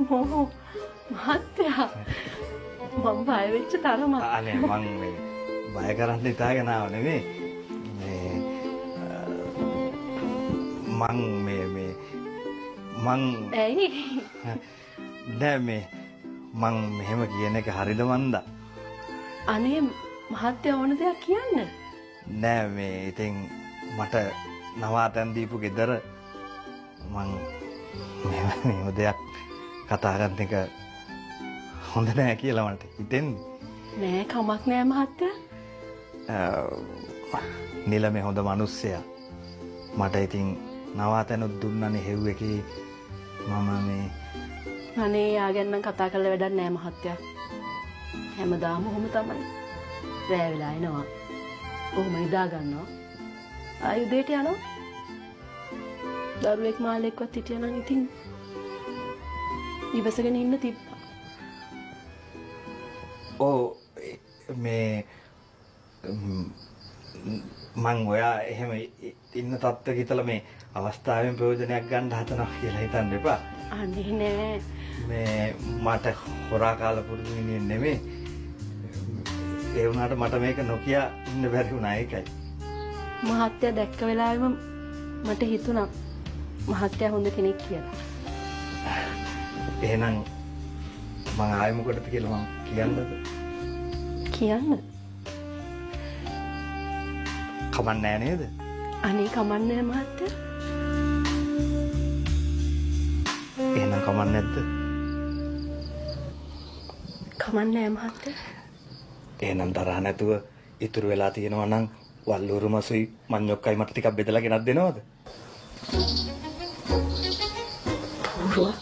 මොහො මහත්තයා මම බය වෙච්ච තරම. අනේ මං මේ බය කරන්න හිතාගෙන ආව නෙමෙයි. මං ඇයි? නෑ මේ මං මෙහෙම කියන එක හරිද මන්දා? අනේ මහත්තයා ඕන දෙයක් කියන්න. නෑ මේ ඉතින් මට නවාතැන් දීපු ගෙදර මං මෙහෙම දෙයක් කතා කරන එක හොඳ නෑ කියලා මට හිතෙන්නේ. නෑ කමක් නෑ මහත්තයා. නිලමේ හොඳ මිනිස්සයා. මට ඉතින් නවාතැනුත් දුන්නනේ හෙව් එකේ මම මේ අනේ යා ගැන නම් කතා කරලා වැඩක් නෑ මහත්තයා. හැමදාම ඔහොම තමයි. රෑ වෙලා එනවා. ඔහොම නිදා ගන්නවා. ආයි උදේට යනවා. දරුවෙක් මාළෙක්වත් හිටියනම් ඉතින් ඉවසගෙන ඉන්න තිබ්බා. ඕ මේ මං ඔයා එහෙම ඉන්න තත්ත්වයක ඉතලා මේ අවස්ථාවෙන් ප්‍රයෝජනයක් ගන්න හදනවා කියලා හිතන්න එපා. අනේ නෑ. මේ මට හොරා කාලා පුරුදු වෙන්නේ නෙමෙයි. ඒ වුණාට මට මේක නොකිය ඉන්න බැරි වුණා ඒකයි. මහත්තයා දැක්ක වෙලාවෙම මට හිතුණා මහත්තයා හොඳ කෙනෙක් කියලා. එහෙනම් මං ආයෙ මොකටද කියලා මං කියන්නද? කියන්න. කමන්නේ නේද? අනේ කමන්නේ මහත්තයා. එහෙනම් කමන්නේ නැද්ද? කමන්නේ මහත්තයා. එහෙනම් තරහ නැතුව ඉතුරු වෙලා තියෙනවා නම් වල්ලూరు මසුයි මඤ්ඤොක්කයි මට ටිකක් බෙදලා ගෙනත් දෙනවද? පුරුවා